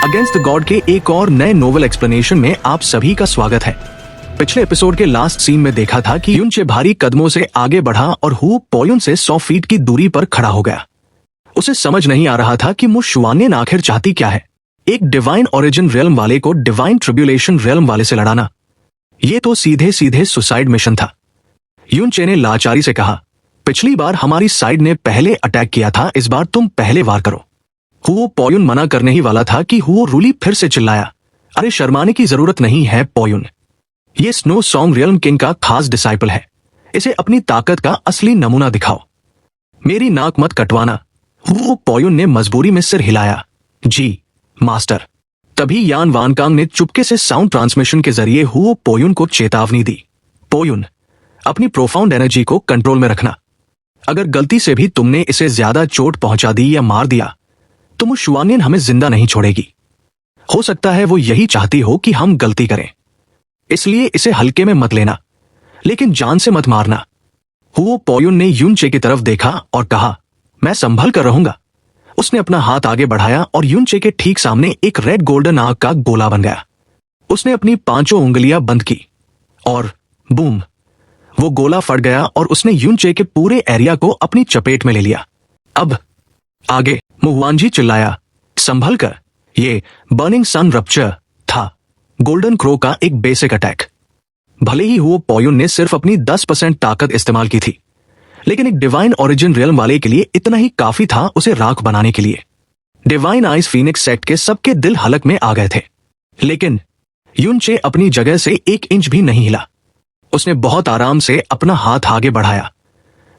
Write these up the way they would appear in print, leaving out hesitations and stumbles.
Against the God के एक और नए नोवेल एक्सप्लेनेशन में आप सभी का स्वागत है। पिछले एपिसोड के लास्ट सीन में देखा था कि युनचे भारी कदमों से आगे बढ़ा और हु पोयुन से 100 फीट की दूरी पर खड़ा हो गया। उसे समझ नहीं आ रहा था कि मु शुआनियन आखिर चाहती क्या है। एक डिवाइन ओरिजिन रियल्म वाले को डिवाइन ट्रिब्यूलेशन रियल्म वाले से लड़ाना, ये तो सीधे सीधे सुसाइड मिशन था। युनचे ने लाचारी से कहा, पिछली बार हमारी साइड ने पहले अटैक किया था, इस बार तुम पहले वार करो। हुओ पोयुन मना करने ही वाला था कि हुओ रूली फिर से चिल्लाया, अरे शर्माने की जरूरत नहीं है पोयुन, ये स्नो सॉन्ग रियल्म किंग का खास डिसाइपल है, इसे अपनी ताकत का असली नमूना दिखाओ, मेरी नाक मत कटवाना। हुओ पोयुन ने मजबूरी में सिर हिलाया, जी मास्टर। तभी यान वानकांग ने चुपके से साउंड ट्रांसमिशन के जरिए हुओ पोयुन को चेतावनी दी, पोयुन अपनी प्रोफाउंड एनर्जी को कंट्रोल में रखना, अगर गलती से भी तुमने इसे ज्यादा चोट पहुंचा दी या मार दिया तो वो शुआनियन हमें जिंदा नहीं छोड़ेगी। हो सकता है वो यही चाहती हो कि हम गलती करें, इसलिए इसे हल्के में मत लेना, लेकिन जान से मत मारना। हुओ पोयुन ने युनचे की तरफ देखा और कहा, मैं संभल कर रहूंगा। उसने अपना हाथ आगे बढ़ाया और युनचे के ठीक सामने एक रेड गोल्डन आग का गोला बन गया। उसने अपनी 5 उंगलियां बंद की और बूम, वो गोला फट गया और उसने युनचे के पूरे एरिया को अपनी चपेट में ले लिया। अब आगे, मुहुआनजी चिल्लाया, संभल कर, ये बर्निंग सन रप्चर था, गोल्डन क्रो का एक बेसिक अटैक। भले ही हुओ पोयुन ने सिर्फ अपनी 10% ताकत इस्तेमाल की थी, लेकिन एक डिवाइन ओरिजिन रियल्म वाले के लिए इतना ही काफी था उसे राख बनाने के लिए। डिवाइन आइस फीनिक्स सेक्ट के सबके दिल हलक में आ गए थे, लेकिन युनचे अपनी जगह से 1 इंच भी नहीं हिला। उसने बहुत आराम से अपना हाथ आगे बढ़ाया,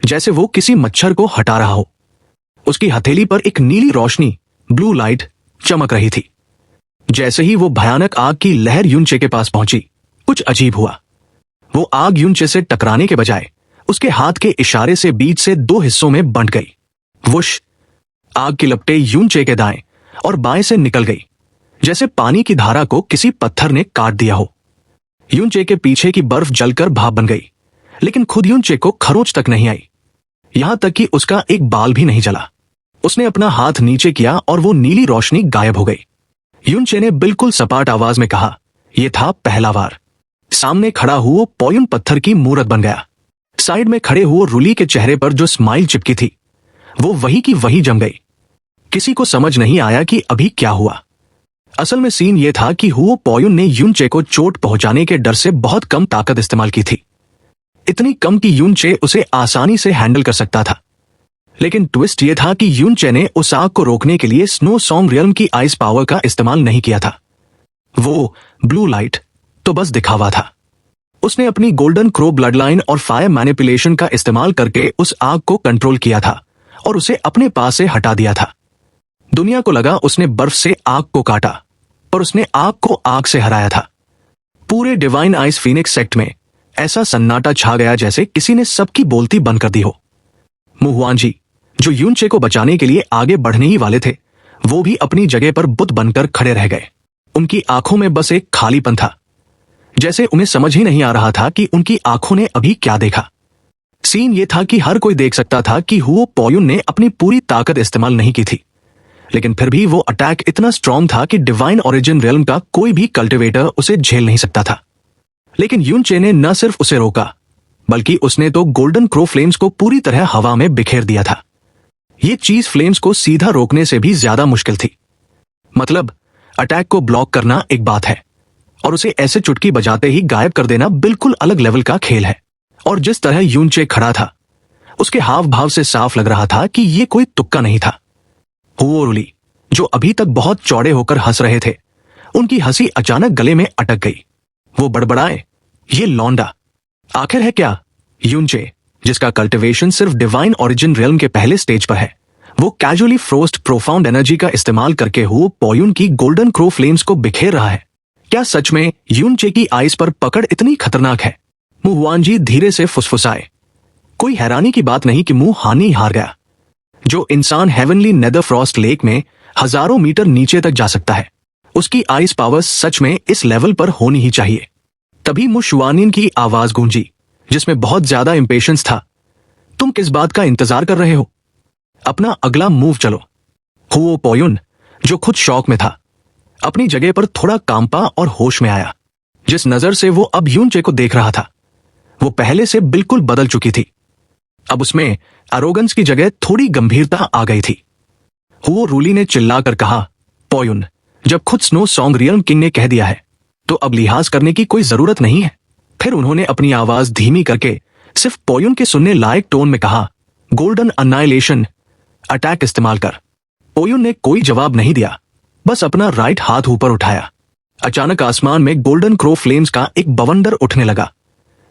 जैसे वो किसी मच्छर को हटा रहा हो। उसकी हथेली पर एक नीली रोशनी, ब्लू लाइट, चमक रही थी। जैसे ही वो भयानक आग की लहर युनचे के पास पहुंची, कुछ अजीब हुआ। वो आग युनचे से टकराने के बजाय उसके हाथ के इशारे से बीच से 2 हिस्सों में बंट गई। वुश, आग की लपटें युनचे के दाएं और बाएं से निकल गई, जैसे पानी की धारा को किसी पत्थर ने काट दिया हो। युनचे के पीछे की बर्फ जलकर भाप बन गई, लेकिन खुद युनचे को खरोंच तक नहीं आई, यहां तक कि उसका एक बाल भी नहीं जला। उसने अपना हाथ नीचे किया और वो नीली रोशनी गायब हो गई। युनचे ने बिल्कुल सपाट आवाज में कहा, यह था पहला वार। सामने खड़ा हुआ पोयुन पत्थर की मूरत बन गया। साइड में खड़े हुए रूली के चेहरे पर जो स्माइल चिपकी थी, वो वही की वही जम गई। किसी को समझ नहीं आया कि अभी क्या हुआ। असल में सीन ये था कि हुओ पोयुन ने युनचे को चोट पहुंचाने के डर से बहुत कम ताकत इस्तेमाल की थी, इतनी कम कि युनचे उसे आसानी से हैंडल कर सकता था। लेकिन ट्विस्ट ये था कि युनचे ने उस आग को रोकने के लिए स्नो सॉन्ग रियल्म की आइस पावर का इस्तेमाल नहीं किया था। वो ब्लू लाइट तो बस दिखावा था। उसने अपनी गोल्डन क्रो ब्लड लाइन और फायर मैनिपुलेशन का इस्तेमाल करके उस आग को कंट्रोल किया था और उसे अपने पास से हटा दिया था। दुनिया को लगा उसने बर्फ से आग को काटा, पर उसने आग को आग से हराया था। पूरे डिवाइन आइस फीनिक्स सेक्ट में ऐसा सन्नाटा छा गया जैसे किसी ने सबकी बोलती बंद कर दी हो। मुहुआनजी, जो युनचे को बचाने के लिए आगे बढ़ने ही वाले थे, वो भी अपनी जगह पर बुत बनकर खड़े रह गए। उनकी आंखों में बस एक खालीपन था, जैसे उन्हें समझ ही नहीं आ रहा था कि उनकी आंखों ने अभी क्या देखा। सीन ये था कि हर कोई देख सकता था कि हुओ पोयुन ने अपनी पूरी ताकत इस्तेमाल नहीं की थी, लेकिन फिर भी वो अटैक इतना स्ट्रॉन्ग था कि डिवाइन ओरिजिन रियल्म का कोई भी कल्टिवेटर उसे झेल नहीं सकता था। लेकिन युनचे ने न सिर्फ उसे रोका, बल्कि उसने तो गोल्डन क्रो फ्लेम्स को पूरी तरह हवा में बिखेर दिया था। ये चीज फ्लेम्स को सीधा रोकने से भी ज्यादा मुश्किल थी। मतलब अटैक को ब्लॉक करना एक बात है, और उसे ऐसे चुटकी बजाते ही गायब कर देना बिल्कुल अलग लेवल का खेल है। और जिस तरह युनचे खड़ा था, उसके हाव भाव से साफ लग रहा था कि ये कोई तुक्का नहीं था। हुओ रूली, जो अभी तक बहुत चौड़े होकर हंस रहे थे, उनकी हंसी अचानक गले में अटक गई। वो बड़बड़ाए, ये लौंडा आखिर है क्या? युनचे, जिसका कल्टिवेशन सिर्फ डिवाइन ओरिजिन रियल्म के पहले स्टेज पर है, वो कैजुअली फ्रोस्ट प्रोफाउंड एनर्जी का इस्तेमाल करके हुओ पोयुन की गोल्डन क्रो फ्लेम्स को बिखेर रहा है। क्या सच में युनचे की आइस पर पकड़ इतनी खतरनाक है? मुहुआनजी धीरे से फुसफुसाए। कोई हैरानी की बात नहीं कि मुहानी हार गया। जो इंसान हेवनली नेदर फ्रॉस्ट लेक में हजारों मीटर नीचे तक जा सकता है, उसकी आइस पावर सच में इस लेवल पर होनी ही चाहिए। तभी मुशुआनिन की आवाज गूंजी, जिसमें बहुत ज्यादा इंपेशेंस था। तुम किस बात का इंतजार कर रहे हो? अपना अगला मूव चलो। हुओ पोयुन, जो खुद शॉक में था, अपनी जगह पर थोड़ा कांपा और होश में आया। जिस नजर से वो अब यूनचे को देख रहा था वो पहले से बिल्कुल बदल चुकी थी। अब उसमें एरोगेंस की जगह थोड़ी गंभीरता आ गई थी। हुओ रूली ने चिल्लाकर कहा, पोयुन, जब खुद स्नो सॉन्ग रियल्म किंग ने कह दिया है तो अब लिहाज करने की कोई जरूरत नहीं है। फिर उन्होंने अपनी आवाज धीमी करके सिर्फ पोयुन के सुनने लायक टोन में कहा, गोल्डन अन्नाइलेशन अटैक इस्तेमाल कर। पोयुन ने कोई जवाब नहीं दिया, बस अपना राइट हाथ ऊपर उठाया। अचानक आसमान में गोल्डन क्रो फ्लेम्स का एक बवंडर उठने लगा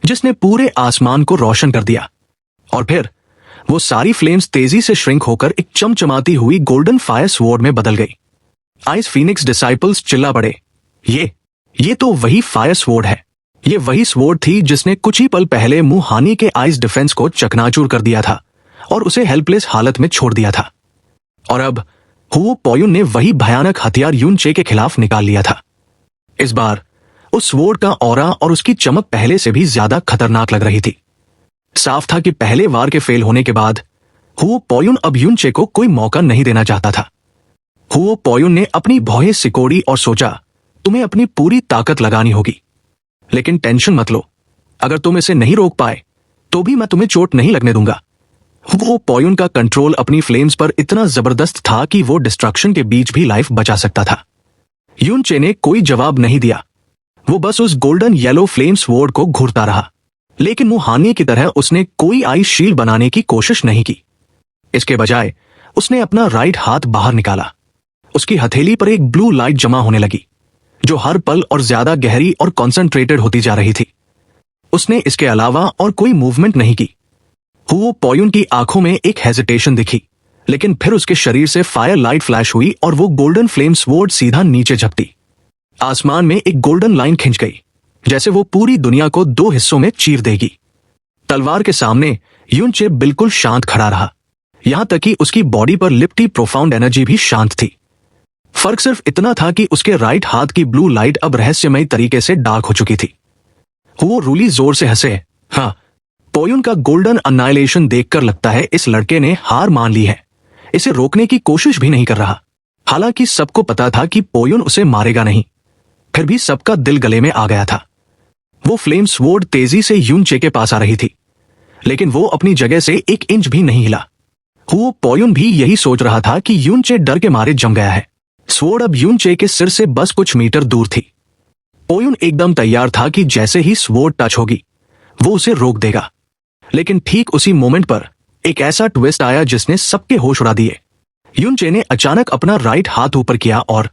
जिसने पूरे आसमान को रोशन कर दिया। और फिर वो सारी फ्लेम्स तेजी से श्रिंक होकर एक चमचमाती हुई गोल्डन फायर स्वॉर्ड में बदल गई। आइस फीनिक्स डिसाइपल्स चिल्ला पड़े, ये तो वही फायर स्वॉर्ड है। ये वही स्वॉर्ड थी जिसने कुछ ही पल पहले मुहानी के आइस डिफेंस को चकनाचूर कर दिया था और उसे हेल्पलेस हालत में छोड़ दिया था। और अब हुओ पोयुन ने वही भयानक हथियार यूनचे के खिलाफ निकाल लिया था। इस बार उस स्वॉर्ड का ऑरा और उसकी चमक पहले से भी ज्यादा खतरनाक लग रही थी। साफ था कि पहले वार के फेल होने के बाद हुओ पोयुन अब यूनचे को कोई मौका नहीं देना चाहता था। हुओ पोयुन ने अपनी भौहें सिकोड़ी और सोचा, तुम्हें अपनी पूरी ताकत लगानी होगी, लेकिन टेंशन मत लो, अगर तुम इसे नहीं रोक पाए तो भी मैं तुम्हें चोट नहीं लगने दूंगा। वो पोयुन का कंट्रोल अपनी फ्लेम्स पर इतना जबरदस्त था कि वो डिस्ट्रक्शन के बीच भी लाइफ बचा सकता था। यूनचे ने कोई जवाब नहीं दिया, वो बस उस गोल्डन येलो फ्लेम स्वॉर्ड को घूरता रहा, लेकिन मुहानी की तरह उसने कोई आइस शील्ड बनाने की कोशिश नहीं की। इसके बजाय उसने अपना राइट हाथ बाहर निकाला। उसकी हथेली पर एक ब्लू लाइट जमा होने लगी जो हर पल और ज्यादा गहरी और कॉन्सेंट्रेटेड होती जा रही थी। उसने इसके अलावा और कोई मूवमेंट नहीं की। हुओ पोयुन की आंखों में एक हेजिटेशन दिखी, लेकिन फिर उसके शरीर से फायर लाइट फ्लैश हुई और वो गोल्डन फ्लेम स्वॉर्ड सीधा नीचे झपटी। आसमान में एक गोल्डन लाइन खिंच गई, जैसे वो पूरी दुनिया को दो हिस्सों में चीर देगी। तलवार के सामने यूनचे बिल्कुल शांत खड़ा रहा, यहां तक कि उसकी बॉडी पर लिपटी प्रोफाउंड एनर्जी भी शांत थी। फर्क सिर्फ इतना था कि उसके राइट हाथ की ब्लू लाइट अब रहस्यमयी तरीके से डार्क हो चुकी थी। वो रूली जोर से हंसे, हाँ, पोयुन का गोल्डन अन्नाइलेशन देखकर लगता है इस लड़के ने हार मान ली है, इसे रोकने की कोशिश भी नहीं कर रहा। हालांकि सबको पता था कि पोयुन उसे मारेगा नहीं, फिर भी सबका दिल गले में आ गया था। वो फ्लेम स्वॉर्ड तेजी से यूनचे के पास आ रही थी, लेकिन वो अपनी जगह से एक इंच भी नहीं हिला। हुओ पोयुन भी यही सोच रहा था कि यूनचे डर के मारे जम गया है। स्वॉर्ड अब यूनचे के सिर से बस कुछ मीटर दूर थी। पोयुन एकदम तैयार था कि जैसे ही स्वॉर्ड टच होगी वो उसे रोक देगा, लेकिन ठीक उसी मोमेंट पर एक ऐसा ट्विस्ट आया जिसने सबके होश उड़ा दिए। यूनचे ने अचानक अपना राइट हाथ ऊपर किया और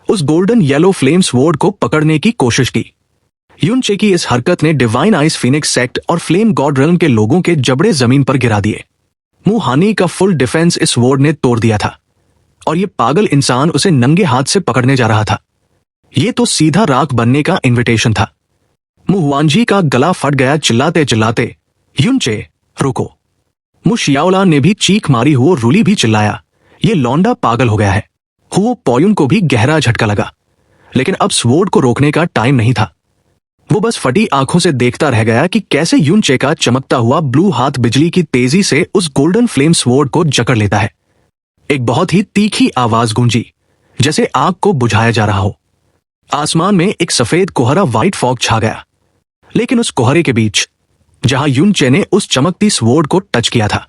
उस गोल्डन येलो फ्लेम स्वॉर्ड को पकड़ने की कोशिश की। यूनचे की इस हरकत ने डिवाइन आइस फीनिक्स सेक्ट और फ्लेम गॉड रेल्म के लोगों के जबड़े जमीन पर गिरा दिए। मुहानी का फुल डिफेंस इस स्वॉर्ड ने तोड़ दिया था और ये पागल इंसान उसे नंगे हाथ से पकड़ने जा रहा था। ये तो सीधा राख बनने का इनविटेशन था। मुहुआनजी का गला फट गया चिल्लाते चिल्लाते, यूनचे रुको। मुशियाओला ने भी चीख मारी, हुओ रूली भी चिल्लाया, ये लौंडा पागल हो गया है। हुओ पोयुन को भी गहरा झटका लगा, लेकिन अब स्वॉर्ड को रोकने का टाइम नहीं था। वो बस फटी आंखों से देखता रह गया कि कैसे यूनचे का चमकता हुआ ब्लू हाथ बिजली की तेजी से उस गोल्डन फ्लेम स्वॉर्ड को जकड़ लेता है। एक बहुत ही तीखी आवाज गूंजी, जैसे आग को बुझाया जा रहा हो। आसमान में एक सफेद कोहरा व्हाइट फॉग छा गया, लेकिन उस कोहरे के बीच जहां यूनचे ने उस चमकती स्वॉर्ड को टच किया था,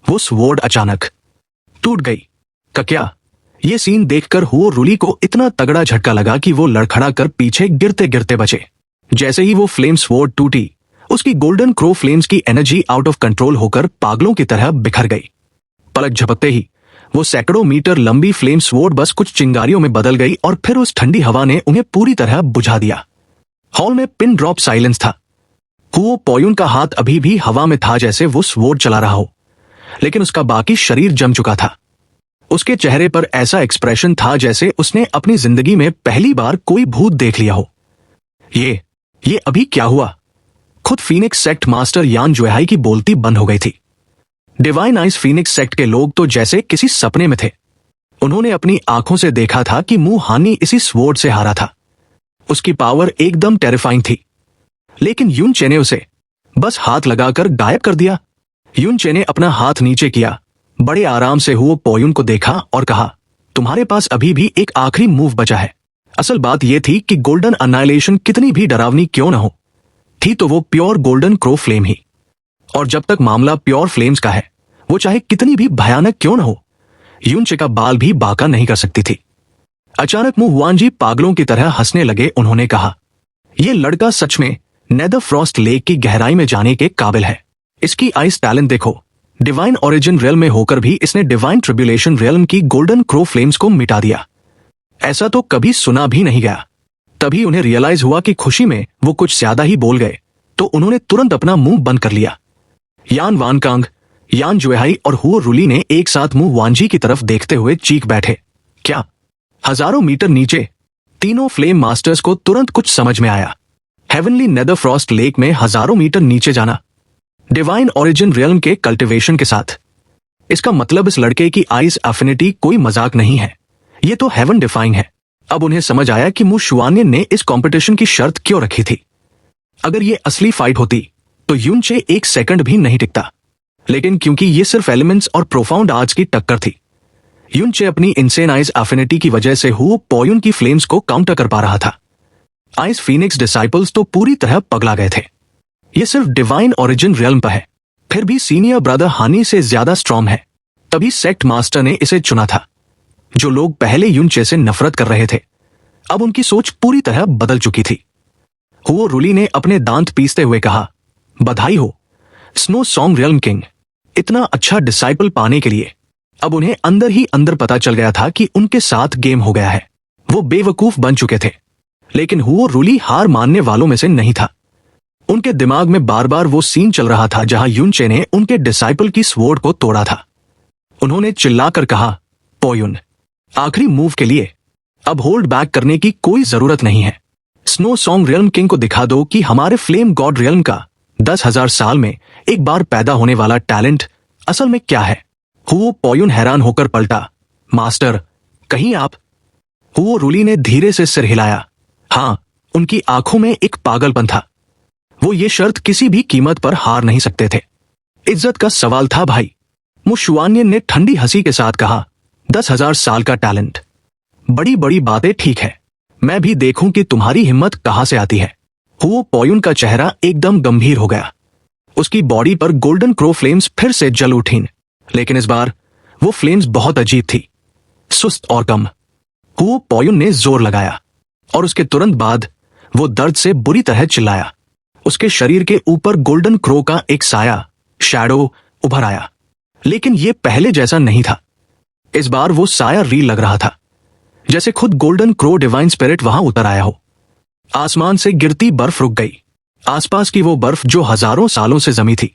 वो स्वॉर्ड अचानक टूट गई। क्या? ये सीन देखकर हुओ रूली को इतना तगड़ा झटका लगा कि वो लड़खड़ा कर पीछे गिरते गिरते बचे। जैसे ही वो फ्लेम स्वॉर्ड टूटी, उसकी गोल्डन क्रो फ्लेम्स की एनर्जी आउट ऑफ कंट्रोल होकर पागलों की तरह बिखर गई। पलक झपकते ही वो सैकड़ों मीटर लंबी फ्लेम स्वॉर्ड बस कुछ चिंगारियों में बदल गई और फिर उस ठंडी हवा ने उन्हें पूरी तरह बुझा दिया। हॉल में पिन ड्रॉप साइलेंस था। हुओ पोयुन का हाथ अभी भी हवा में था, जैसे वो स्वॉर्ड चला रहा हो, लेकिन उसका बाकी शरीर जम चुका था। उसके चेहरे पर ऐसा एक्सप्रेशन था जैसे उसने अपनी जिंदगी में पहली बार कोई भूत देख लिया हो। ये अभी क्या हुआ? खुद फीनिक्स सेक्ट मास्टर यान जुएहाई की बोलती बंद हो गई थी। डिवाइन आइस फीनिक्स सेक्ट के लोग तो जैसे किसी सपने में थे। उन्होंने अपनी आंखों से देखा था कि मुहानी इसी स्वॉर्ड से हारा था। उसकी पावर एकदम टेरिफाइंग थी, लेकिन यूनचे ने उसे बस हाथ लगाकर गायब कर दिया। यूनचे ने अपना हाथ नीचे किया, बड़े आराम से हुओ पोयुन को देखा और कहा, तुम्हारे पास अभी भी एक आखिरी मूव बचा है। असल बात यह थी कि गोल्डन अनाइलेशन कितनी भी डरावनी क्यों न हो, थी तो वो प्योर गोल्डन क्रो फ्लेम ही। और जब तक मामला प्योर फ्लेम्स का है, वो चाहे कितनी भी भयानक क्यों न हो, यूनचे का बाल भी बाका नहीं कर सकती थी। अचानक मु हुआनजी पागलों की तरह हंसने लगे। उन्होंने कहा, यह लड़का सच में नेदर फ्रॉस्ट लेक की गहराई में जाने के काबिल है। इसकी आइस टैलेंट देखो। डिवाइन ओरिजिन रियल्म में होकर भी इसने डिवाइन ट्रिब्यूलेशन रियल्म की गोल्डन क्रो फ्लेम्स को मिटा दिया। ऐसा तो कभी सुना भी नहीं गया। तभी उन्हें रियलाइज हुआ कि खुशी में वो कुछ ज्यादा ही बोल गए, तो उन्होंने तुरंत अपना मुंह बंद कर लिया। यान वानकांग, यान जुएहाई और हुओ रुली ने एक साथ मुंह वानजी की तरफ देखते हुए चीख बैठे। क्या? हजारों मीटर नीचे तीनों फ्लेम मास्टर्स को तुरंत कुछ समझ में आया। हेवनली नेदर फ्रॉस्ट लेक में हजारों मीटर नीचे जाना, डिवाइन ओरिजिन रियल्म के कल्टिवेशन के साथ। इसका मतलब इस लड़के की आइस एफिनिटी कोई मजाक नहीं है, ये तो हेवन डिफाइंग है। अब उन्हें समझ आया कि मु शुआनियन ने इस कंपटीशन की शर्त क्यों रखी थी। अगर ये असली फाइट होती तो यूनचे एक सेकंड भी नहीं टिकता, लेकिन क्योंकि ये सिर्फ एलिमेंट्स और प्रोफाउंड आर्ट्स की टक्कर थी, यूनचे अपनी इंसेन आइस एफिनिटी की वजह से हुओ पोयुन की फ्लेम्स को काउंटर कर पा रहा था। आइस फीनिक्स डिसाइपल्स तो पूरी तरह पगला गए थे। ये सिर्फ डिवाइन ओरिजिन रियल्म पर है, फिर भी सीनियर ब्रदर हानी से ज्यादा स्ट्रॉन्ग है। तभी सेक्ट मास्टर ने इसे चुना था। जो लोग पहले यूनचे से नफरत कर रहे थे, अब उनकी सोच पूरी तरह बदल चुकी थी। हुओ रुली ने अपने दांत पीसते हुए कहा, बधाई हो स्नो सॉन्ग रियल्म किंग। इतना अच्छा डिसाइपल पाने के लिए। अब उन्हें अंदर ही अंदर पता चल गया था कि उनके साथ गेम हो गया है। वो बेवकूफ बन चुके थे, लेकिन हुओ रुली हार मानने वालों में से नहीं था। उनके दिमाग में बार बार वो सीन चल रहा था जहां यूनचे ने उनके डिसाइपल की स्वॉर्ड को तोड़ा था। उन्होंने चिल्लाकर कहा, पोयुन, आखिरी मूव के लिए अब होल्ड बैक करने की कोई जरूरत नहीं है। स्नो सॉन्ग रियल्म किंग को दिखा दो कि हमारे फ्लेम गॉड रियल्म का 10,000 साल में एक बार पैदा होने वाला टैलेंट असल में क्या है। हुओ पोयुन हैरान होकर पलटा, मास्टर, कहीं आप? हुओ रुली ने धीरे से सिर हिलाया। हां, उनकी आंखों में एक पागलपन था। वो ये शर्त किसी भी कीमत पर हार नहीं सकते थे। इज्जत का सवाल था भाई। मुशुआनियन ने ठंडी हंसी के साथ कहा, 10,000 साल का टैलेंट, बड़ी बड़ी बातें ठीक है, मैं भी देखूं कि तुम्हारी हिम्मत कहां से आती है। हुओ पोयुन का चेहरा एकदम गंभीर हो गया। उसकी बॉडी पर गोल्डन क्रो फ्लेम्स फिर से जल उठीं, लेकिन इस बार वो फ्लेम्स बहुत अजीब थी, सुस्त और कम। हुओ पोयुन ने जोर लगाया और उसके तुरंत बाद वो दर्द से बुरी तरह चिल्लाया। उसके शरीर के ऊपर गोल्डन क्रो का एक साया, शैडो, उभर आया, लेकिन ये पहले जैसा नहीं था। इस बार वो साया रील लग रहा था, जैसे खुद गोल्डन क्रो डिवाइन स्पिरिट वहां उतर आया हो। आसमान से गिरती बर्फ रुक गई। आसपास की वो बर्फ जो हजारों सालों से जमी थी,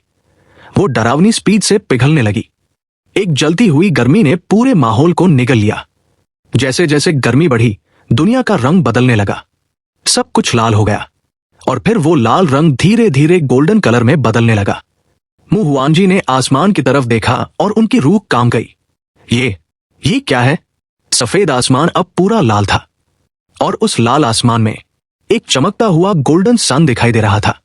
वो डरावनी स्पीड से पिघलने लगी। एक जलती हुई गर्मी ने पूरे माहौल को निगल लिया। जैसे जैसे गर्मी बढ़ी, दुनिया का रंग बदलने लगा। सब कुछ लाल हो गया और फिर वो लाल रंग धीरे धीरे गोल्डन कलर में बदलने लगा। मु हुआनजी ने आसमान की तरफ देखा और उनकी रूह कांप गई। ये क्या है? सफेद आसमान अब पूरा लाल था और उस लाल आसमान में एक चमकता हुआ गोल्डन सन दिखाई दे रहा था।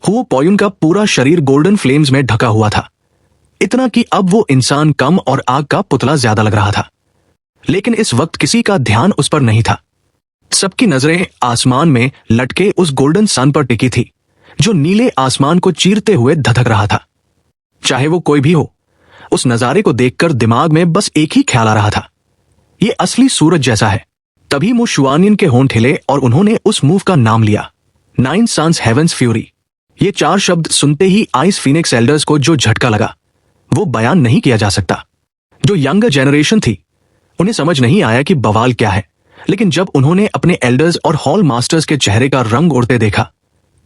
हुओ पोयुन का पूरा शरीर गोल्डन फ्लेम्स में ढका हुआ था, इतना कि अब वो इंसान कम और आग का पुतला ज्यादा लग रहा था। लेकिन इस वक्त किसी का ध्यान उस पर नहीं था। सबकी नजरें आसमान में लटके उस गोल्डन सन पर टिकी थी, जो नीले आसमान को चीरते हुए धधक रहा था। चाहे वो कोई भी हो, उस नजारे को देखकर दिमाग में बस एक ही ख्याल आ रहा था, ये असली सूरज जैसा है। तभी मु शुआनियन के होंठ हिले और उन्होंने उस मूव का नाम लिया, 9 सन्स हेवंस फ्यूरी। ये 4 शब्द सुनते ही आइस फीनिक्स एल्डर्स को जो झटका लगा, वो बयान नहीं किया जा सकता। जो यंगर जेनरेशन थी, उन्हें समझ नहीं आया कि बवाल क्या है, लेकिन जब उन्होंने अपने एल्डर्स और हॉल मास्टर्स के चेहरे का रंग उड़ते देखा,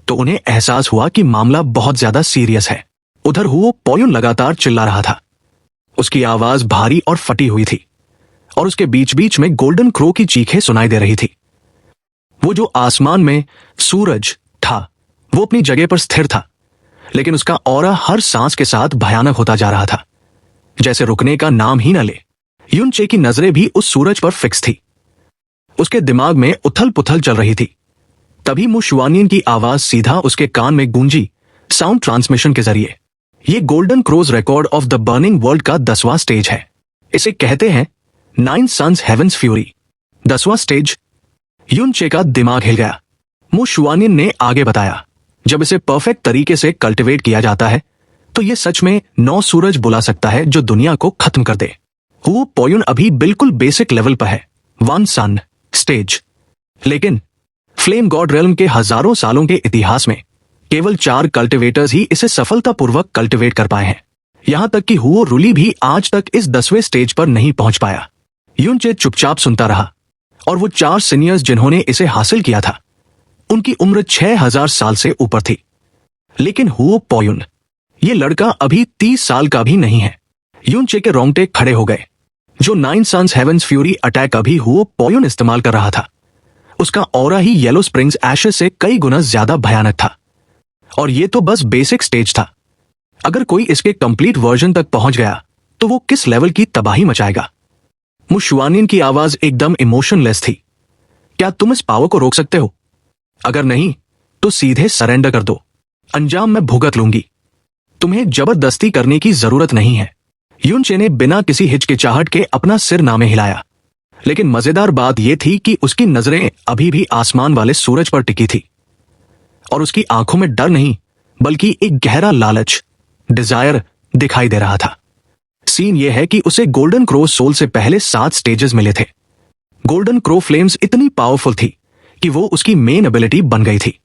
तो उन्हें एहसास हुआ कि मामला बहुत ज्यादा सीरियस है। उधर हुओ पोयुन लगातार चिल्ला रहा था। उसकी आवाज भारी और फटी हुई थी और उसके बीच बीच में गोल्डन क्रो की चीखें सुनाई दे रही थी। वो जो आसमान में सूरज था, वो अपनी जगह पर स्थिर था, लेकिन उसका ऑरा हर सांस के साथ भयानक होता जा रहा था, जैसे रुकने का नाम ही न ले। यूनचे की नजरें भी उस सूरज पर फिक्स थी। उसके दिमाग में उथल पुथल चल रही थी। तभी मु शुआनियन की आवाज सीधा उसके कान में गूंजी, साउंड ट्रांसमिशन के जरिए। ये golden crows record of the burning world का 10वां स्टेज है। इसे कहते हैं 9 सन्स हेवंस फ्यूरी। 10वां स्टेज। युनचे का दिमाग हिल गया। मु शुआनिन ने आगे बताया, जब इसे परफेक्ट तरीके से कल्टिवेट किया जाता है तो ये सच में 9 सूरज बुला सकता है जो दुनिया को खत्म कर दे। वो पोयुन अभी बिल्कुल बेसिक लेवल पर है, 1 सन स्टेज। लेकिन फ्लेम गॉड रेल्म के हजारों सालों के इतिहास में केवल 4 कल्टिवेटर्स ही इसे सफलतापूर्वक कल्टिवेट कर पाए हैं। यहां तक कि हुओ रुली भी आज तक इस 10वें स्टेज पर नहीं पहुंच पाया। युनचे चुपचाप सुनता रहा और वो 4 सीनियर्स जिन्होंने इसे हासिल किया था उनकी उम्र 6000 साल से ऊपर थी। लेकिन हुओ पोयुन, ये लड़का अभी 30 साल का भी नहीं है। युनचे के रोंगटे खड़े हो गए। जो 9 सन्स हेवंस फ्यूरी अटैक अभी हुओ पोयुन इस्तेमाल कर रहा था उसका ऑरा ही येलो स्प्रिंग्स एशेस से कई गुना ज्यादा भयानक था। और ये तो बस बेसिक स्टेज था। अगर कोई इसके कंप्लीट वर्जन तक पहुंच गया तो वो किस लेवल की तबाही मचाएगा। मु शुआनिन की आवाज एकदम इमोशनलेस थी। क्या तुम इस पावर को रोक सकते हो? अगर नहीं तो सीधे सरेंडर कर दो, अंजाम मैं भुगत लूंगी। तुम्हें जबरदस्ती करने की जरूरत नहीं है। युनचे ने बिना किसी हिचकिचाहट के अपना सिर नामे हिलाया। लेकिन मजेदार बात यह थी कि उसकी नजरें अभी भी आसमान वाले सूरज पर टिकी थी और उसकी आंखों में डर नहीं बल्कि एक गहरा लालच, डिजायर दिखाई दे रहा था। सीन यह है कि उसे गोल्डन क्रो सोल से पहले 7 स्टेजेस मिले थे। गोल्डन क्रो फ्लेम्स इतनी पावरफुल थी कि वो उसकी मेन एबिलिटी बन गई थी।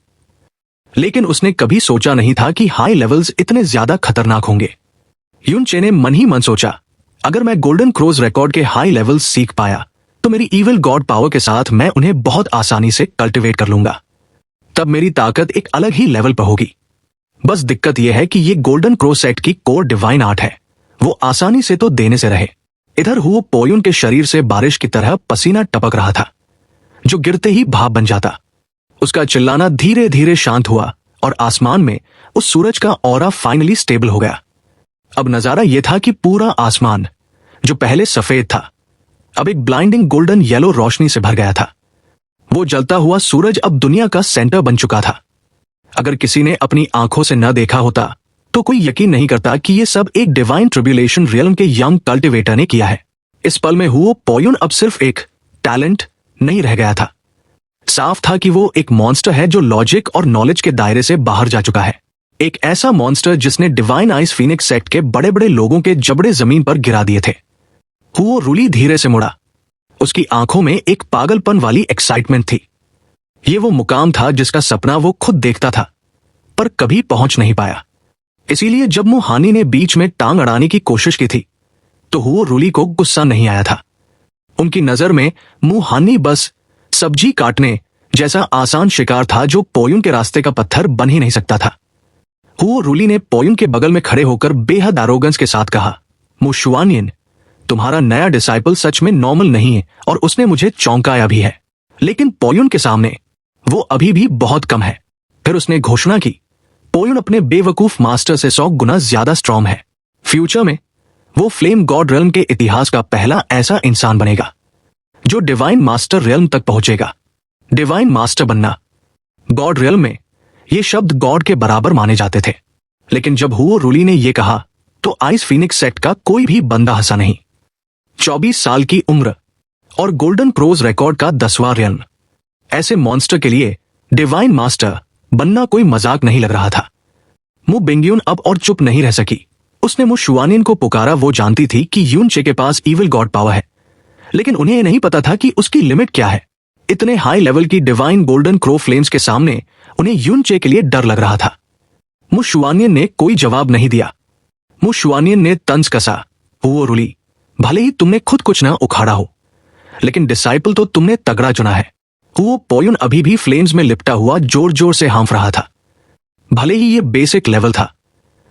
लेकिन उसने कभी सोचा नहीं था कि हाई लेवल्स इतने ज्यादा खतरनाक होंगे। युनचे ने मन ही मन सोचा, अगर मैं गोल्डन क्रोज रिकॉर्ड के हाई लेवल्स सीख पाया तो मेरी इविल गॉड पावर के साथ मैं उन्हें बहुत आसानी से कल्टिवेट कर लूंगा। तब मेरी ताकत एक अलग ही लेवल पर होगी। बस दिक्कत यह है कि ये गोल्डन क्रो सेट की कोर डिवाइन आर्ट है, वो आसानी से तो देने से रहे। इधर हुओ पोयुन के शरीर से बारिश की तरह पसीना टपक रहा था जो गिरते ही भाप बन जाता। उसका चिल्लाना धीरे धीरे शांत हुआ और आसमान में उस सूरज का ऑरा फाइनली स्टेबल हो गया। अब नजारा यह था कि पूरा आसमान जो पहले सफेद था अब एक ब्लाइंडिंग गोल्डन येलो रोशनी से भर गया था। वो जलता हुआ सूरज अब दुनिया का सेंटर बन चुका था। अगर किसी ने अपनी आंखों से न देखा होता तो कोई यकीन नहीं करता कि ये सब एक डिवाइन ट्रिब्यूलेशन रियल्म के यंग कल्टिवेटर ने किया है। इस पल में हुओ पोयुन अब सिर्फ एक टैलेंट नहीं रह गया था। साफ था कि वो एक मॉन्स्टर है जो लॉजिक और नॉलेज के दायरे से बाहर जा चुका है। एक ऐसा मॉन्स्टर जिसने डिवाइन आइस फीनिक्स सेक्ट के बड़े बड़े लोगों के जबड़े जमीन पर गिरा दिए थे। हुओ रुली धीरे से मुड़ा। उसकी आंखों में एक पागलपन वाली एक्साइटमेंट थी। ये वो मुकाम था जिसका सपना वो खुद देखता था पर कभी पहुंच नहीं पाया। इसीलिए जब मुहानी ने बीच में टांग अड़ाने की कोशिश की थी तो हुओ रुली को गुस्सा नहीं आया था। उनकी नजर में मुहानी बस सब्जी काटने जैसा आसान शिकार था जो पोयुन के रास्ते का पत्थर बन ही नहीं सकता था। हुओ रुली ने पोयुन के बगल में खड़े होकर बेहद एरोगेंस के साथ कहा, मु शुआनिन, तुम्हारा नया डिसाइपल सच में नॉर्मल नहीं है और उसने मुझे चौंकाया भी है। लेकिन पोयुन के सामने वो अभी भी बहुत कम है। फिर उसने घोषणा की, पोयुन अपने बेवकूफ मास्टर से 100 गुना ज्यादा स्ट्रॉन्ग है। फ्यूचर में वो फ्लेम गॉड रेल्म के इतिहास का पहला ऐसा इंसान बनेगा जो डिवाइन मास्टर रेल्म तक पहुंचेगा। डिवाइन मास्टर बनना गॉड रेल्म में ये शब्द गॉड के बराबर माने जाते थे। लेकिन जब हुओ रुली ने यह कहा तो आइस फीनिक्स सेक्ट का कोई भी बंदा हंसा नहीं। 24 साल की उम्र और गोल्डन क्रोज रिकॉर्ड का 10वां रेल्म, ऐसे मॉन्स्टर के लिए डिवाइन मास्टर बनना कोई मजाक नहीं लग रहा था। मु बिंगयुन अब और चुप नहीं रह सकी। उसने मु शुआनिन को पुकारा। वो जानती थी कि युनचे के पास इविल गॉड पावर है, लेकिन उन्हें नहीं पता था कि उसकी लिमिट क्या है। इतने हाई लेवल की डिवाइन गोल्डन क्रो फ्लेम्स के सामने उन्हें युनचे के लिए डर लग रहा था। मु शुआनिन ने कोई जवाब नहीं दिया। मु शुआनिन ने तंज कसा, हुओ रुली, भले ही तुमने खुद कुछ ना उखाड़ा हो लेकिन डिसाइपल तो तुमने तगड़ा चुना है। हुओ पोयुन अभी भी फ्लेम्स में लिपटा हुआ जोर जोर से हाँफ रहा था। भले ही ये बेसिक लेवल था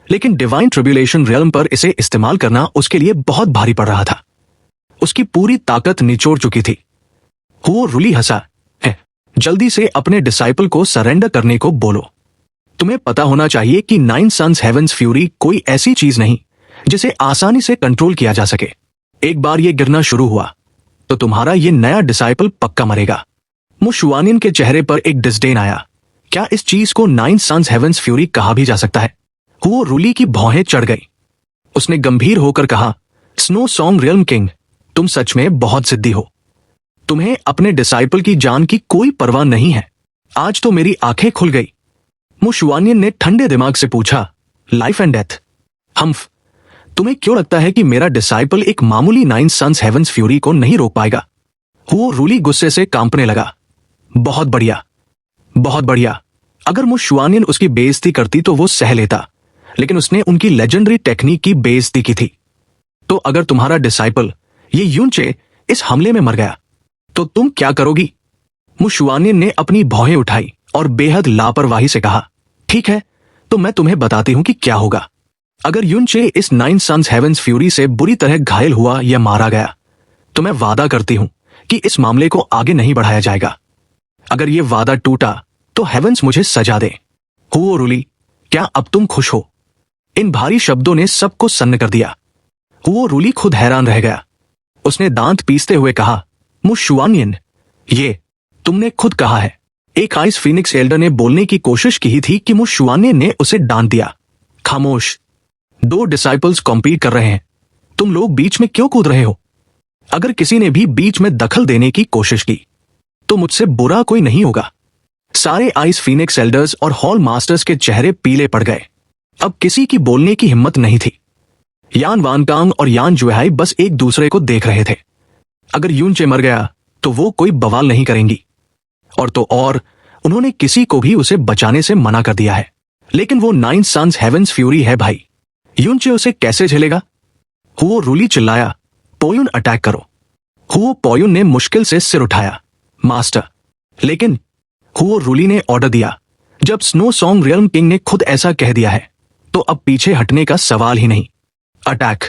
लेकिन डिवाइन ट्रिब्यूलेशन रियल्म पर इसे इस्तेमाल करना उसके लिए बहुत भारी पड़ रहा था। उसकी पूरी ताकत निचोड़ चुकी थी। हुओ रुली हंसा, जल्दी से अपने डिसाइपल को सरेंडर करने को बोलो। तुम्हें पता होना चाहिए कि 9 सन्स हेवंस फ्यूरी कोई ऐसी चीज नहीं जिसे आसानी से कंट्रोल किया जा सके। एक बार ये गिरना शुरू हुआ तो तुम्हारा ये नया डिसाइपल पक्का मरेगा। मु शुआनिन के चेहरे पर एक डिस्डेन आया। क्या इस चीज को 9 सन्स हेवंस फ्यूरी कहा भी जा सकता है? हुओ रुली की भौहें चढ़ गई। उसने गंभीर होकर कहा, स्नो सॉन्ग रियल्म किंग, तुम सच में बहुत जिद्दी हो। तुम्हें अपने डिसाइपल की जान की कोई परवाह नहीं है। आज तो मेरी आंखें खुल गई। मुशुआनियन ने ठंडे दिमाग से पूछा, लाइफ एंड डेथ? हम्फ, तुम्हें क्यों लगता है कि मेरा डिसाइपल एक मामूली 9 सन्स हेवंस फ्यूरी को नहीं रोक पाएगा? वो रूली गुस्से से कांपने लगा। बहुत बढ़िया, बहुत बढ़िया। अगर मुशुआनियन उसकी बेइज्जती करती तो वो सह लेता, लेकिन उसने उनकी लेजेंडरी टेक्निक की बेइज्जती की थी। तो अगर तुम्हारा डिसाइपल ये यूनचे इस हमले में मर गया तो तुम क्या करोगी? मुशुआनियन ने अपनी भौहें उठाई और बेहद लापरवाही से कहा, ठीक है, तो मैं तुम्हें बताती हूं कि क्या होगा। अगर यूनचे इस 9 सन्स हेवंस फ्यूरी से बुरी तरह घायल हुआ या मारा गया तो मैं वादा करती हूं कि इस मामले को आगे नहीं बढ़ाया जाएगा। अगर ये वादा टूटा तो हेवंस मुझे सजा दे। हुओ रूली, क्या अब तुम खुश हो? इन भारी शब्दों ने सबको सन्न कर दिया। हुओ रूली खुद हैरान रह गया। उसने दांत पीसते हुए कहा, मुशुआनियन, ये तुमने खुद कहा है। एक आइस फीनिक्स एल्डर ने बोलने की कोशिश की ही थी कि मुशुआनियन ने उसे डांट दिया। खामोश, 2 डिसाइपल्स कॉम्पीट कर रहे हैं, तुम लोग बीच में क्यों कूद रहे हो? अगर किसी ने भी बीच में दखल देने की कोशिश की तो मुझसे बुरा कोई नहीं होगा। सारे आइस फीनिक्स एल्डर्स और हॉल मास्टर्स के चेहरे पीले पड़ गए। अब किसी की बोलने की हिम्मत नहीं थी। यान वानकांग और यान जुहाई बस एक दूसरे को देख रहे थे। अगर यूनचे मर गया तो वो कोई बवाल नहीं करेंगी, और तो और उन्होंने किसी को भी उसे बचाने से मना कर दिया है। लेकिन वो 9 सन्स हेवंस फ्यूरी है भाई, यूनचे उसे कैसे झेलेगा? हुओ रूली चिल्लाया, पोयुन अटैक करो। हुओ पोयुन ने मुश्किल से सिर उठाया, मास्टर। लेकिन हुओ रूली ने ऑर्डर दिया, जब स्नो सॉन्ग रियल्म किंग ने खुद ऐसा कह दिया है तो अब पीछे हटने का सवाल ही नहीं। अटैक।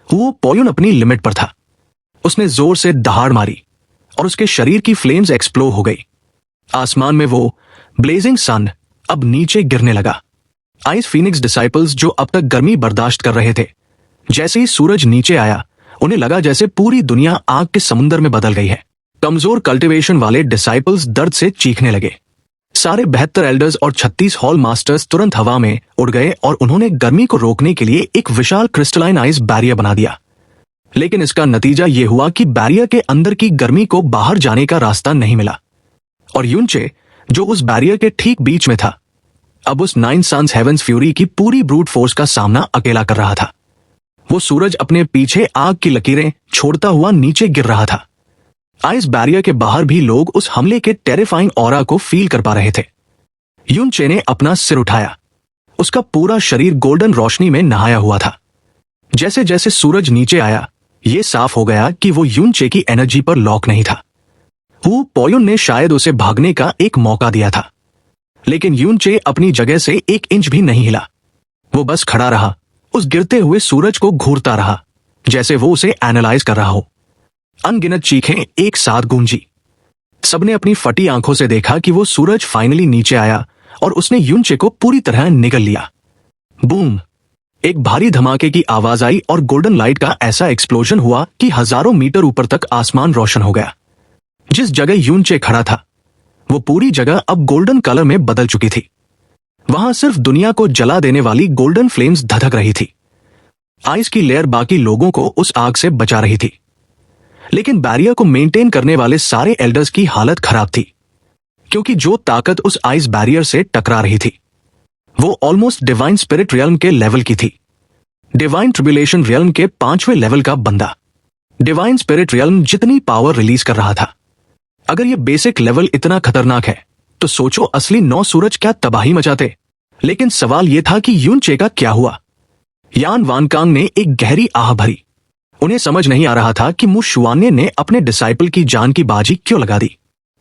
हुओ पोयुन अपनी लिमिट पर था। उसने जोर से दहाड़ मारी और उसके शरीर की फ्लेम्स एक्सप्लोड हो गई। आसमान में वो ब्लेजिंग सन अब नीचे गिरने लगा। आइस फीनिक्स डिसाइपल्स जो अब तक गर्मी बर्दाश्त कर रहे थे, जैसे ही सूरज नीचे आया उन्हें लगा जैसे पूरी दुनिया आग के समुंदर में बदल गई है। कमजोर कल्टीवेशन वाले डिसाइपल्स दर्द से चीखने लगे। सारे 72 एल्डर्स और 36 हॉल मास्टर्स तुरंत हवा में उड़ गए और उन्होंने गर्मी को रोकने के लिए एक विशाल क्रिस्टलाइन आइस बैरियर बना दिया। लेकिन इसका नतीजा यह हुआ कि बैरियर के अंदर की गर्मी को बाहर जाने का रास्ता नहीं मिला, और यूनचे जो उस बैरियर के ठीक बीच में था, अब उस 9 सन्स हेवंस फ्यूरी की पूरी ब्रूट फोर्स का सामना अकेला कर रहा था। वो सूरज अपने पीछे आग की लकीरें छोड़ता हुआ नीचे गिर रहा था। आइस बैरियर के बाहर भी लोग उस हमले के टेरिफाइंग ऑरा को फील कर पा रहे थे। यूनचे ने अपना सिर उठाया। उसका पूरा शरीर गोल्डन रोशनी में नहाया हुआ था। जैसे जैसे सूरज नीचे आया, यह साफ हो गया कि वो यूनचे की एनर्जी पर लॉक नहीं था। हु पोयुन ने शायद उसे भागने का एक मौका दिया था, लेकिन यूनचे अपनी जगह से 1 इंच भी नहीं हिला। वो बस खड़ा रहा, उस गिरते हुए सूरज को घूरता रहा, जैसे वो उसे एनालाइज कर रहा हो। अनगिनत चीखें एक साथ गूंजी। सबने अपनी फटी आंखों से देखा कि वो सूरज फाइनली नीचे आया और उसने यूनचे को पूरी तरह निगल लिया। बूम! एक भारी धमाके की आवाज आई और गोल्डन लाइट का ऐसा एक्सप्लोजन हुआ कि हजारों मीटर ऊपर तक आसमान रोशन हो गया। जिस जगह यूनचे खड़ा था, वो पूरी जगह अब गोल्डन कलर में बदल चुकी थी। वहां सिर्फ दुनिया को जला देने वाली गोल्डन फ्लेम्स धधक रही थी। आइस की लेयर बाकी लोगों को उस आग से बचा रही थी, लेकिन बैरियर को मेंटेन करने वाले सारे एल्डर्स की हालत खराब थी, क्योंकि जो ताकत उस आइस बैरियर से टकरा रही थी वो ऑलमोस्ट डिवाइन स्पिरिट रियल्म के लेवल की थी। डिवाइन ट्रिब्यूलेशन रियल्म के 5वें लेवल का बंदा डिवाइन स्पिरिट रियल्म जितनी पावर रिलीज कर रहा था। अगर ये बेसिक लेवल इतना खतरनाक है तो सोचो असली 9 सूरज क्या तबाही मचाते। लेकिन सवाल यह था कि यूनचे का क्या हुआ। यान वानकांग ने एक गहरी आह भरी। उन्हें समझ नहीं आ रहा था कि मुशुआनियन ने अपने डिसाइपल की जान की बाजी क्यों लगा दी।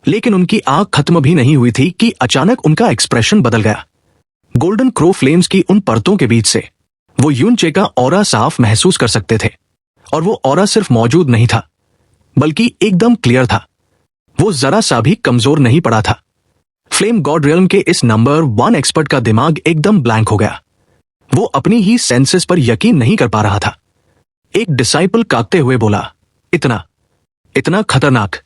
लेकिन उनकी आग खत्म भी नहीं हुई थी कि अचानक उनका एक्सप्रेशन बदल गया। गोल्डन क्रो फ्लेम्स की उन परतों के बीच से वो यूनचे का ऑरा साफ महसूस कर सकते थे, और वो ऑरा सिर्फ मौजूद नहीं था बल्कि एकदम क्लियर था। वो जरा सा भी कमजोर नहीं पड़ा था। फ्लेम गॉड रियल्म के इस नंबर 1 एक्सपर्ट का दिमाग एकदम ब्लैंक हो गया। वो अपनी ही सेंसेस पर यकीन नहीं कर पा रहा था। एक डिसाइपल कांपते हुए बोला, इतना इतना खतरनाक?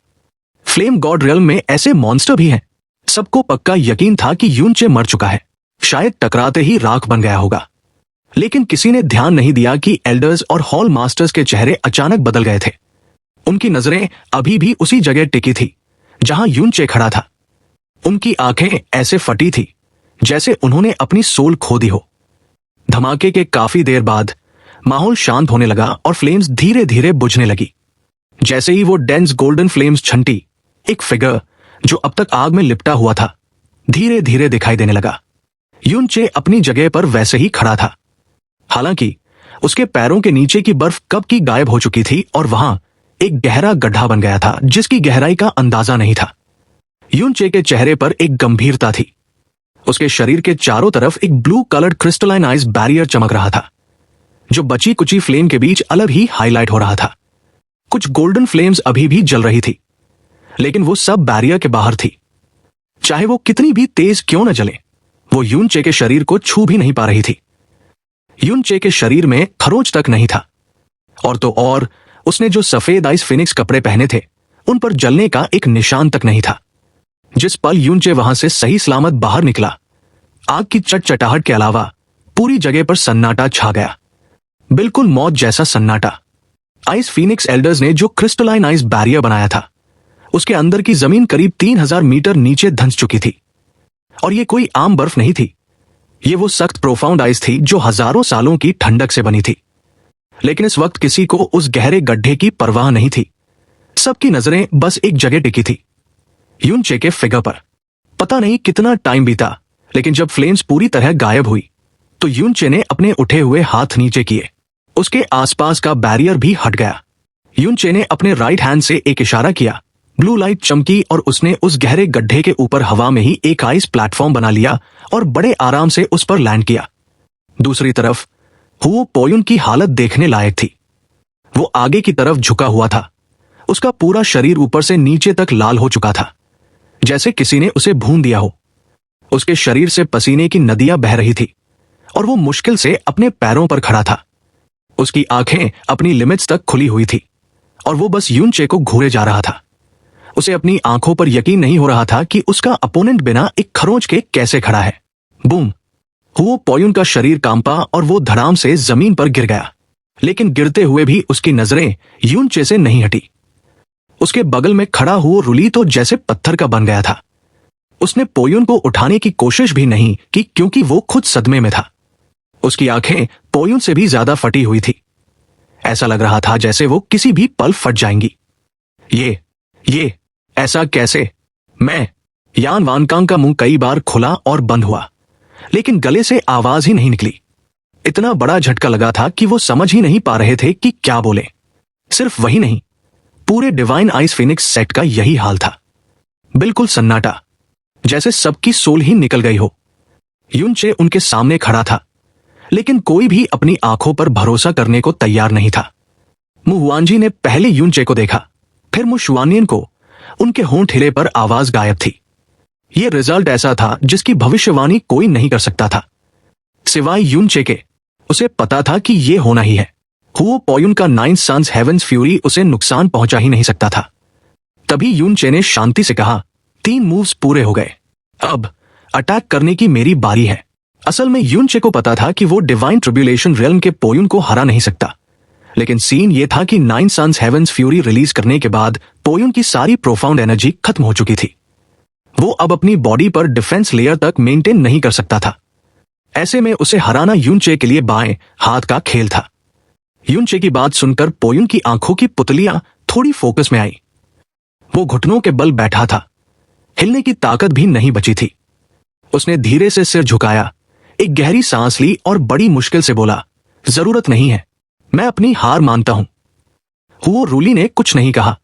फ्लेम गॉड रियल्म में ऐसे मॉन्स्टर भी हैं? सबको पक्का यकीन था कि यूनचे मर चुका है, शायद टकराते ही राख बन गया होगा। लेकिन किसी ने ध्यान नहीं दिया कि एल्डर्स और हॉल मास्टर्स के चेहरे अचानक बदल गए थे। उनकी नजरें अभी भी उसी जगह टिकी थी जहां यूनचे खड़ा था। उनकी आंखें ऐसे फटी थी जैसे उन्होंने अपनी सोल खो दी हो। धमाके के काफी देर बाद माहौल शांत होने लगा और फ्लेम्स धीरे धीरे बुझने लगी। जैसे ही वो डेंस गोल्डन फ्लेम्स छंटी, एक फिगर जो अब तक आग में लिपटा हुआ था धीरे धीरे दिखाई देने लगा। यूनचे अपनी जगह पर वैसे ही खड़ा था, हालांकि उसके पैरों के नीचे की बर्फ कब की गायब हो चुकी थी और वहां एक गहरा गड्ढा बन गया था जिसकी गहराई का अंदाजा नहीं था। यूनचे के चेहरे पर एक गंभीरता थी। उसके शरीर के चारों तरफ एक blue coloured crystalline ice barrier चमक रहा था जो बची कुची फ्लेम के बीच अलग ही हाईलाइट हो रहा था। कुछ गोल्डन फ्लेम्स अभी भी जल रही थी, लेकिन वो सब बैरियर के बाहर थी। चाहे वो कितनी भी तेज क्यों न जले, वो यूनचे के शरीर को छू भी नहीं पा रही थी। यूनचे के शरीर में खरोंच तक नहीं था, और तो और उसने जो सफेद आइस फिनिक्स कपड़े पहने थे उन पर जलने का एक निशान तक नहीं था। जिस पल यूनचे वहां से सही सलामत बाहर निकला, आग की चटचटाहट के अलावा पूरी जगह पर सन्नाटा छा गया, बिल्कुल मौत जैसा सन्नाटा। आइस फीनिक्स एल्डर्स ने जो क्रिस्टलाइन आइस बैरियर बनाया था उसके अंदर की जमीन करीब 3000 मीटर नीचे धंस चुकी थी। और ये कोई आम बर्फ नहीं थी, ये वो सख्त प्रोफाउंड आइस थी जो हजारों सालों की ठंडक से बनी थी। लेकिन इस वक्त किसी को उस गहरे गड्ढे की परवाह नहीं थी। सबकी नजरें बस एक जगह टिकी थी, यूनचे के फिगर पर। पता नहीं कितना टाइम बीता, लेकिन जब फ्लेम्स पूरी तरह गायब हुई तो यूनचे ने अपने उठे हुए हाथ नीचे किए। उसके आसपास का बैरियर भी हट गया। यूनचे ने अपने राइट हैंड से एक इशारा किया, ब्लू लाइट चमकी और उसने उस गहरे गड्ढे के ऊपर हवा में ही एक आइस प्लेटफॉर्म बना लिया और बड़े आराम से उस पर लैंड किया। दूसरी तरफ हुओ पोयुन की हालत देखने लायक थी। वो आगे की तरफ झुका हुआ था। उसका पूरा शरीर ऊपर से नीचे तक लाल हो चुका था, जैसे किसी ने उसे भून दिया हो। उसके शरीर से पसीने की नदियां बह रही थी और वो मुश्किल से अपने पैरों पर खड़ा था। उसकी आंखें अपनी लिमिट्स तक खुली हुई थी और वो बस यूनचे को घूरे जा रहा था। उसे अपनी आंखों पर यकीन नहीं हो रहा था कि उसका अपोनेंट बिना एक खरोंच के कैसे खड़ा है। बूम! हुओ पोयुन का शरीर कांपा और वो धड़ाम से जमीन पर गिर गया, लेकिन गिरते हुए भी उसकी नजरें यूनचे से नहीं हटी। उसके बगल में खड़ा हुआ रुली तो जैसे पत्थर का बन गया था। उसने पोयुन को उठाने की कोशिश भी नहीं की क्योंकि वो खुद सदमे में था। उसकी आंखें पोयुन से भी ज्यादा फटी हुई थी। ऐसा लग रहा था जैसे वो किसी भी पल फट जाएंगी। ये ऐसा कैसे? मैं यान वानकांग का मुंह कई बार खुला और बंद हुआ, लेकिन गले से आवाज ही नहीं निकली। इतना बड़ा झटका लगा था कि वो समझ ही नहीं पा रहे थे कि क्या बोले। सिर्फ वही नहीं, पूरे डिवाइन आइस फिनिक्स सेट का यही हाल था। बिल्कुल सन्नाटा, जैसे सबकी सोल ही निकल गई हो। यूनचे उनके सामने खड़ा था, लेकिन कोई भी अपनी आंखों पर भरोसा करने को तैयार नहीं था। मुहुआनजी ने पहले यूनचे को देखा, फिर मुशुआनियन को। उनके होंठ हिले पर आवाज गायब थी। यह रिजल्ट ऐसा था जिसकी भविष्यवाणी कोई नहीं कर सकता था सिवाय यूनचे के। उसे पता था कि यह होना ही है। हुओ पोयुन का 9 सन्स हेवंस फ्यूरी उसे नुकसान पहुंचा ही नहीं सकता था। तभी यूनचे ने शांति से कहा, 3 मूव्स पूरे हो गए, अब अटैक करने की मेरी बारी है। असल में यूनचे को पता था कि वो डिवाइन ट्रिब्यूलेशन रियल्म के पोयुन को हरा नहीं सकता, लेकिन सीन ये था कि 9 सन्स हेवंस फ्यूरी रिलीज करने के बाद पोयुन की सारी प्रोफाउंड एनर्जी खत्म हो चुकी थी। वो अब अपनी बॉडी पर डिफेंस लेयर तक मेंटेन नहीं कर सकता था। ऐसे में उसे हराना यूनचे के लिए बाएं हाथ का खेल था। यूनचे की बात सुनकर पोयुन की आंखों की पुतलियां थोड़ी फोकस में आई। वो घुटनों के बल बैठा था, हिलने की ताकत भी नहीं बची थी। उसने धीरे से सिर झुकाया, एक गहरी सांस ली और बड़ी मुश्किल से बोला, जरूरत नहीं है, मैं अपनी हार मानता हूं। हुओ रूली ने कुछ नहीं कहा।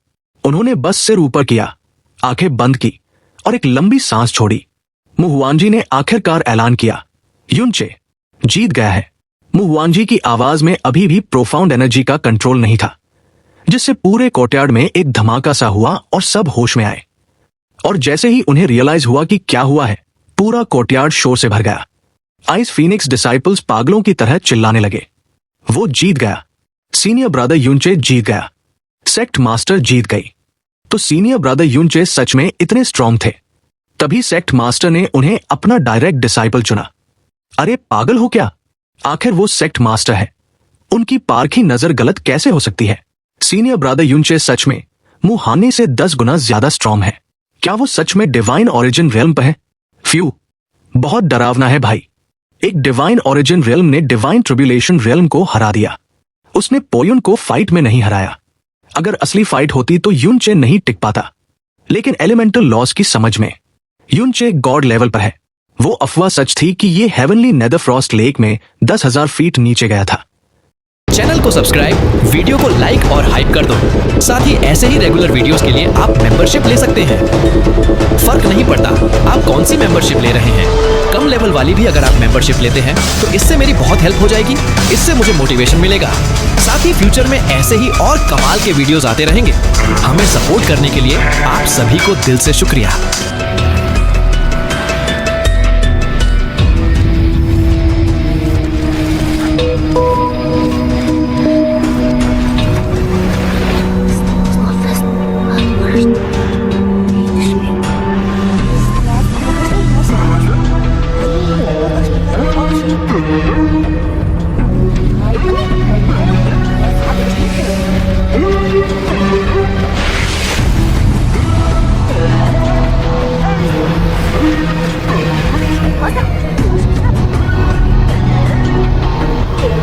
उन्होंने बस सिर ऊपर किया, आंखें बंद की और एक लंबी सांस छोड़ी। मुहुआनजी ने आखिरकार ऐलान किया, यूनचे जीत गया है। मुहुआनजी की आवाज में अभी भी प्रोफाउंड एनर्जी का कंट्रोल नहीं था, जिससे पूरे कोर्टयार्ड में एक धमाका सा हुआ और सब होश में आए। और जैसे ही उन्हें रियलाइज हुआ कि क्या हुआ है, पूरा कोर्टयार्ड शोर से भर गया। आइस फीनिक्स डिसाइपल्स पागलों की तरह चिल्लाने लगे। वो जीत गया, सीनियर ब्रदर यूनचे जीत गया, सेक्ट मास्टर जीत गई। तो सीनियर ब्रदर यूनचे सच में इतने स्ट्रांग थे। तभी सेक्ट मास्टर ने उन्हें अपना डायरेक्ट डिसाइपल चुना। अरे पागल हो क्या? आखिर वो सेक्ट मास्टर है, उनकी पारखी नजर गलत कैसे हो सकती है? सीनियर ब्रदर युनचे सच में मुहाने से 10 गुना ज्यादा स्ट्रॉन्ग है। क्या वो सच में डिवाइन ओरिजिन रियल्म पे है? फ्यू, बहुत डरावना है भाई। एक डिवाइन ओरिजिन रियल्म ने डिवाइन ट्रिब्यूलेशन रियल्म को हरा दिया। उसने पोयुन को फाइट में नहीं हराया। अगर असली फाइट होती तो युनचे नहीं टिक पाता, लेकिन एलिमेंटल लॉस की समझ में युनचे गॉड लेवल पर है। वो अफवाह सच थी कि ये हेवनली नेदरफ्रॉस्ट लेक में 10,000 फीट नीचे गया था। चैनल को सब्सक्राइब, वीडियो को लाइक और हाइप कर दो। साथ ही ऐसे ही रेगुलर वीडियोस के लिए आप मेंबरशिप ले सकते हैं। फर्क नहीं पड़ता आप कौन सी मेंबरशिप ले रहे हैं, कम लेवल वाली भी अगर आप मेंबरशिप लेते हैं तो इससे मेरी बहुत हेल्प हो जाएगी। इससे मुझे मोटिवेशन मिलेगा। साथ ही फ्यूचर में ऐसे ही और कमाल के वीडियोस आते रहेंगे। हमें सपोर्ट करने के लिए आप सभी को दिल से शुक्रिया।